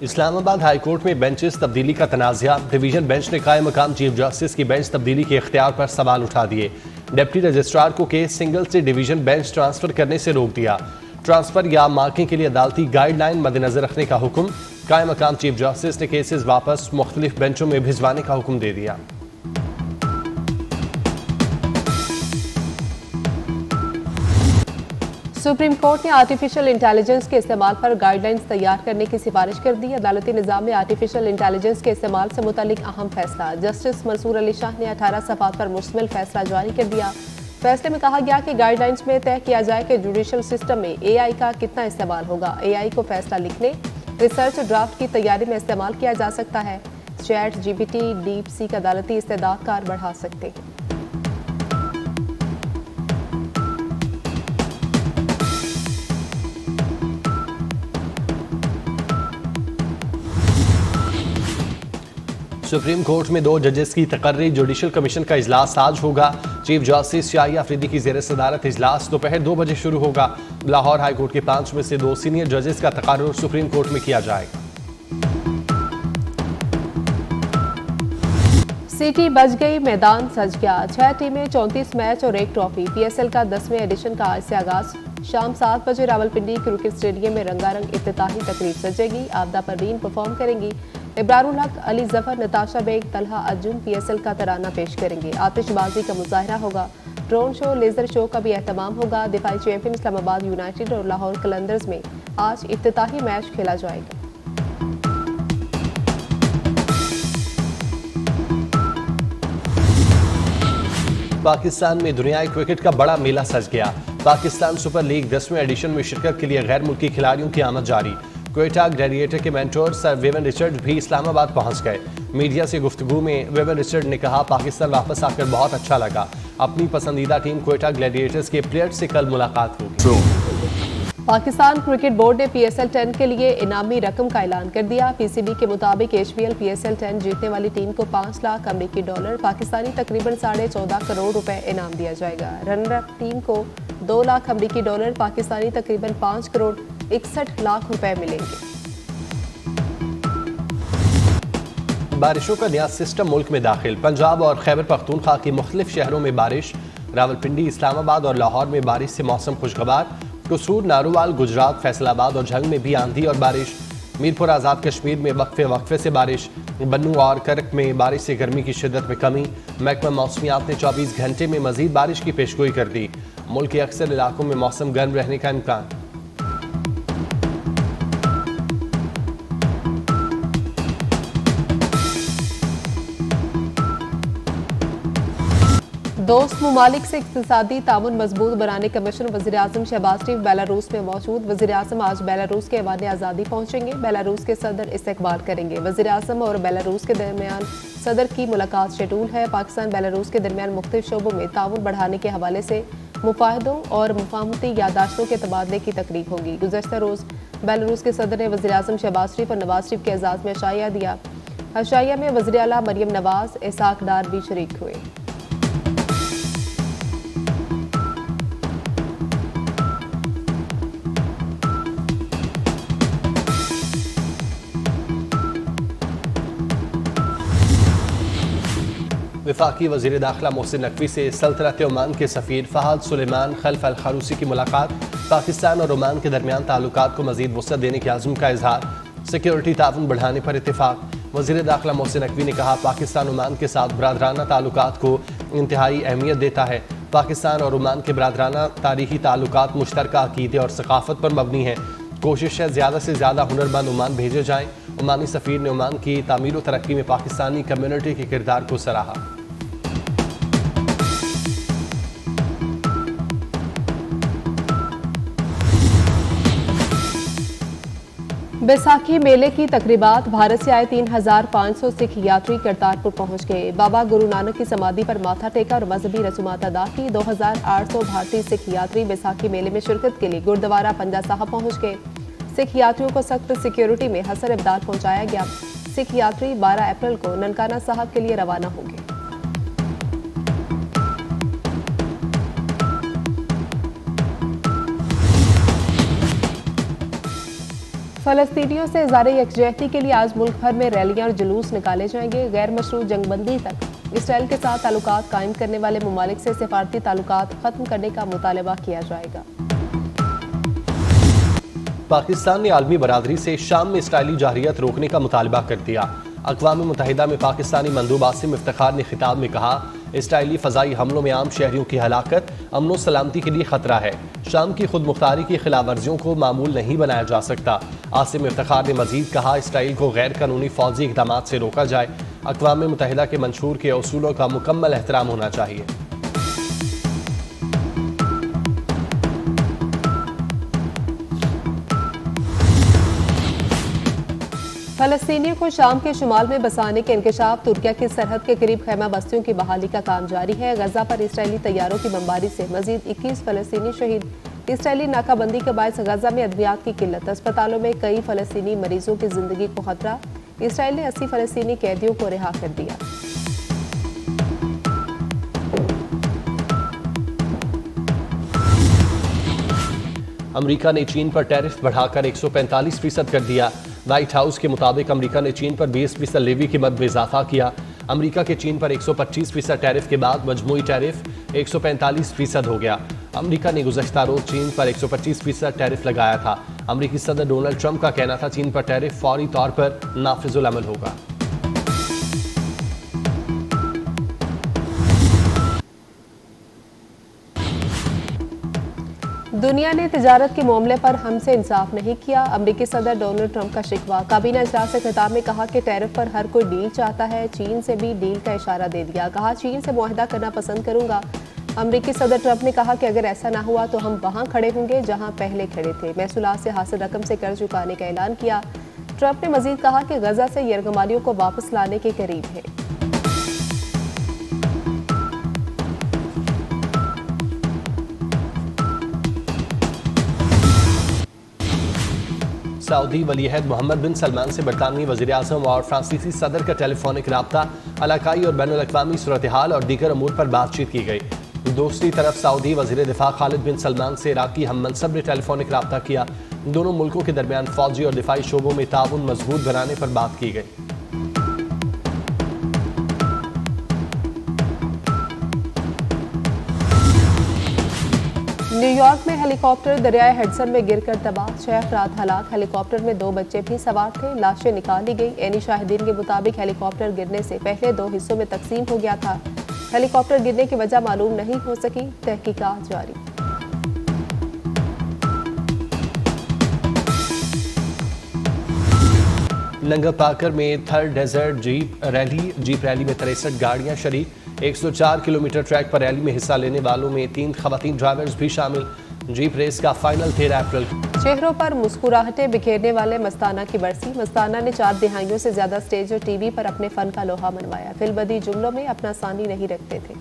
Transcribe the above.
Islamabad high court में benches तब्दीली का तनाज़ा। डिवीजन बेंच ने कायम मकाम चीफ जस्टिस की बेंच तब्दीली के इख्तियार पर सवाल उठा दिए। डिप्टी रजिस्ट्रार को केस सिंगल से डिवीजन बेंच ट्रांसफर करने से रोक दिया। ट्रांसफर या मार्किंग के लिए अदालती गाइडलाइन मद्देनजर रखने का हुक्म। कायम मकाम चीफ जस्टिस ने केसेस वापस मुख्तलिफ बेंचों में भिजवाने का हुक्म दे दिया। सुप्रीम कोर्ट ने आर्टिफिशियल इंटेलिजेंस के इस्तेमाल पर गाइडलाइंस तैयार करने की सिफारिश कर दी। अदालती निज़ाम में आर्टिफिशियल इंटेलिजेंस के इस्तेमाल से मुतालिक अहम फैसला। जस्टिस मंसूर अली शाह ने 18 सफ़ात पर मुश्तमिल फैसला जारी कर दिया। फैसले में कहा गया कि गाइडलाइंस में तय किया जाए कि जुडिशल सिस्टम में AI का कितना इस्तेमाल होगा। AI को फैसला लिखने, रिसर्च ड्राफ्ट की तैयारी में इस्तेमाल किया जा सकता है। ChatGPT, DeepSeek अदालती इस्तेदाद कार बढ़ा सकते हैं। सुप्रीम कोर्ट में 2 जजेस की तकर्री। जुडिशल कमीशन का इजलास आज होगा। चीफ जस्टिस शाही अफरीदी की ज़ेर सदारत इजलास दोपहर 2 बजे शुरू होगा। लाहौर हाई कोर्ट के 5 में से 2 सीनियर जजेस का तकर्रुर सुप्रीम कोर्ट में किया जाएगा। सिटी बच गई, मैदान सज गया। 6 टीमें, 34 मैच और 1 ट्रॉफी। PSL का 10वें एडिशन का आज से आगाज। शाम 7 बजे रावलपिंडी क्रिकेट स्टेडियम में रंगारंग इफ्तिताही तकरीब सजेगी। आबदा परवीन परफॉर्म करेंगी। इब्रारुल हक, अली जफर, नताशा बेग, तलहा अर्जुन PSL का तराना पेश करेंगे। आतिशबाजी का मुजाहरा होगा। ड्रोन शो, लेजर शो का भी एहतमाम होगा। दिफाई चैंपियन इस्लामाबाद यूनाइटेड और लाहौर कलंदर्स में आज इफ्तिताही मैच खेला जाएगा। पाकिस्तान में दुनियाई क्रिकेट का बड़ा मेला सज गया। पाकिस्तान सुपर लीग 10वें एडिशन में शिरकत के लिए गैर मुल्की खिलाड़ियों की आमद जारी। क्वेटा ग्लैडिएटर के मेंटोर सर वेवन रिचर्ड भी इस्लामाबाद पहुंच गए। मीडिया से गुफ्तगू में वेवन रिचर्ड ने कहा, पाकिस्तान वापस आकर बहुत अच्छा लगा। अपनी पसंदीदा टीम क्वेटा ग्लैडिएटर्स के प्लेयर्स से कल मुलाकात होगी। पाकिस्तान क्रिकेट बोर्ड ने PSL 10 के लिए इनामी रकम का ऐलान कर दिया। PCB के मुताबिक HBL PSL 10 जीतने वाली टीम को $5 लाख अमेरिकी डॉलर, पाकिस्तानी तकरीबन 14.5 करोड़ रुपए इनाम दिया जाएगा। रनर अप टीम को $2 लाख अमेरिकी डॉलर, पाकिस्तानी तकरीबन 5 करोड़ 61 लाख रुपए मिलेंगे। बारिशों का नया सिस्टम मुल्क में दाखिल। पंजाब और खैबर पख्तूनख्वा के मुख्तलिफ शहरों में बारिश। रावलपिंडी, इस्लामाबाद और लाहौर में बारिश से मौसम खुशगवार। कसूर, नारोवाल, गुजरात, फैसलाबाद और झंग में भी आंधी और बारिश। मीरपुर आज़ाद कश्मीर में वक्फे से बारिश। बन्नू और करक में बारिश से गर्मी की शिद्दत में कमी। महकमा मौसमियात ने 24 घंटे में मजीद बारिश की पेशगोई कर दी। मुल्क के अक्सर इलाकों में मौसम गर्म रहने का इम्कान। दोस्त मुमालिक से इक्तिसादी ताउन मजबूत बनाने का मिशन। वज़ीर-ए-आज़म शहबाज शरीफ बेलारूस में मौजूद। वज़ीर-ए-आज़म आज बेलारूस के ऐवान आज़ादी पहुंचेंगे। बेलारूस के सदर इस्तकबाल करेंगे। वज़ीर-ए-आज़म और बेलारूस के दरमियान सदर की मुलाकात शेड्यूल है। पाकिस्तान बेलारूस के दरमियान मुख्तलिफ शोबों में ताउन बढ़ाने के हवाले से मुफाहदों और मुफाहमती यादाश्तों के तबादले की तकरीब होगी। गुज़श्ता रोज़ बेलारूस के सदर ने वज़ीर-ए-आज़म शहबाज शरीफ और नवाज शरीफ के एजाज़ में अशाइया दिया। अशाइया में वज़ीर आला मरियम नवाज, इसाक डार भी शरीक हुए। वफाकी वज़ीर दाखिला मोहसिन नकवी से सल्तनत ओमान के सफ़ीर फ़हद सुलेमान खल्फ अल खरूसी की मुलाकात। पाकिस्तान और ओमान के दरमियान ताल्लुकात को मज़ीद वुसअत देने के आज़म का इजहार। सिक्योरिटी ताउन बढ़ाने पर इत्तेफाक। वज़ीर दाखिला मोहसिन नकवी ने कहा, पाकिस्तान ओमान के साथ बरादराना ताल्लुकात को इंतहाई अहमियत देता है। पाकिस्तान और ओमान के बरादराना तारीखी ताल्लुकात मुश्तरका अक़ीदे और सकाफ़त पर मबनी है। कोशिश है ज़्यादा से ज़्यादा हुनरमंद ओमान भेजे जाएँ। ओमानी सफ़ीर ने ओमान की तामीर व तरक्की में पाकिस्तानी कम्यूनिटी के किरदार को सराहा। बैसाखी मेले की तकरीबात। भारत से आए 3500 सिख यात्री करतारपुर पहुंच गए। बाबा गुरु नानक की समाधि पर माथा टेका और मजहबी रसूमात अदा की। 2800 भारतीय सिख यात्री बैसाखी मेले में शिरकत के लिए गुरुद्वारा पंजा साहब पहुंच गए। सिख यात्रियों को सख्त सिक्योरिटी में हसन इब्दाल पहुंचाया गया। सिख यात्री 12 अप्रैल को ननकाना साहब के लिए रवाना होंगे। फलस्तीनियों से इज़हार यकजहती के लिए आज मुल्क भर में रैलियां और जुलूस निकाले जाएंगे। गैर मशरू जंगबंदी तक इसराइल के साथ ताल्लुकात कायम करने वाले ममालिक से सिफारती ताल्लुकात खत्म करने का मुतालबा किया जाएगा। पाकिस्तान ने आलमी बरादरी से शाम में इसराइली जारहियत रोकने का मुतालबा कर दिया। अक़वाम मुत्तहिदा में पाकिस्तानी मंदूब आसिम इफ्तिखार ने खिताब में कहा, इसराइली फ़ज़ाई हमलों में आम शहरियों की हलाकत अमन व सलामती के लिए ख़तरा है। शाम की खुद मुख्तारी की खिलाफ वर्जियों को मामूल नहीं बनाया जा सकता। आसिम इफ्तिखार ने मजीद कहा, इसराइल को गैर कानूनी फ़ौजी इक़दाम से रोका जाए। अक़वाम मुत्तहिदा के मंशूर के उसूलों का मुकम्मल एहतराम होना चाहिए। फलस्तीनियों को शाम के शुमाल में बसाने के इंकशाफ, तुर्किया की सरहद के करीब खैमा बस्तियों की बहाली का काम जारी है। गजा पर इसराइली तैयारों की बमबारी से मजीद 21 फलस्तीनी शहीद। इसराइली नाकाबंदी के बायस गजा में अद्वियात की किल्लत, अस्पतालों में कई फलस्तीनी मरीजों की जिंदगी को खतरा। इसराइल ने 80 फलस्तीनी कैदियों को रिहा कर दिया। अमरीका ने चीन पर टैरिफ बढ़ाकर 145% कर दिया। व्हाइट हाउस के मुताबिक अमरीका ने चीन पर 20% लेवी की मद में इजाफा किया। अमरीका के चीन पर 125% टैरिफ के बाद मजमूई टैरिफ 145% हो गया। अमरीका ने गुज़श्ता रोज चीन पर 125% टैरिफ लगाया था। अमरीकी सदर डोनाल्ड ट्रंप का कहना था, चीन पर टैरिफ फौरी तौर पर नाफिजुल अमल होगा। दुनिया ने तिजारत के मामले पर हमसे इंसाफ नहीं किया। अमरीकी सदर डोनाल्ड ट्रंप का शिकवा। काबीना इजलास से खिताब में कहा कि टैरिफ पर हर कोई डील चाहता है। चीन से भी डील का इशारा दे दिया। कहा, चीन से मुआहदा करना पसंद करूंगा। अमरीकी सदर ट्रंप ने कहा कि अगर ऐसा ना हुआ तो हम वहां खड़े होंगे जहां पहले खड़े थे। महसूलात से हासिल रकम से कर्ज चुकाने का ऐलान किया। ट्रंप ने मजीद कहा कि गजा से यरगमालियों को वापस लाने के करीब है। सऊदी वलीअहद मोहम्मद बिन सलमान से बरतानवी वज़ीर-ए-आज़म और फ्रांसीसी सदर का टेलीफोनिक रब्ता, इलाकाई और बैनुल अक़वामी सूरत हाल और दीगर अमूर पर बातचीत की गई। दूसरी तरफ सऊदी वज़ीर दिफा खालिद बिन सलमान से इराक़ी हम मनसब ने टेलीफोनिक रब्ता किया। दोनों मुल्कों के दरमियान फ़ौजी और दिफाई शोबों में ताउन मजबूत बनाने पर बात की गई। न्यूयॉर्क में हेलीकॉप्टर दरियाए हडसन में गिरकर तबाह, 6 अफराद हलाक। हेलीकॉप्टर में 2 बच्चे भी सवार थे। लाशें निकाली गई। एनी शाहिदीन के मुताबिक हेलीकॉप्टर गिरने से पहले 2 हिस्सों में तकसीम हो गया था। हेलीकॉप्टर गिरने की वजह मालूम नहीं हो सकी। तहकीकात जारी। लंगर पाकर में थर्ड डेजर्ट जीप रैली में 63 गाड़ियां शरीक। 104 किलोमीटर ट्रैक पर रैली में हिस्सा लेने वालों में 3 खवातीन ड्राइवर्स भी शामिल। जीप रेस का फाइनल 13 अप्रैल। चेहरों पर मुस्कुराहटें बिखेरने वाले मस्ताना की बरसी। मस्ताना ने 4 दिहाइयों से ज्यादा स्टेज और टीवी पर अपने फन का लोहा मनवाया। फिल्मबदी जुमलों में अपना सानी नहीं रखते थे।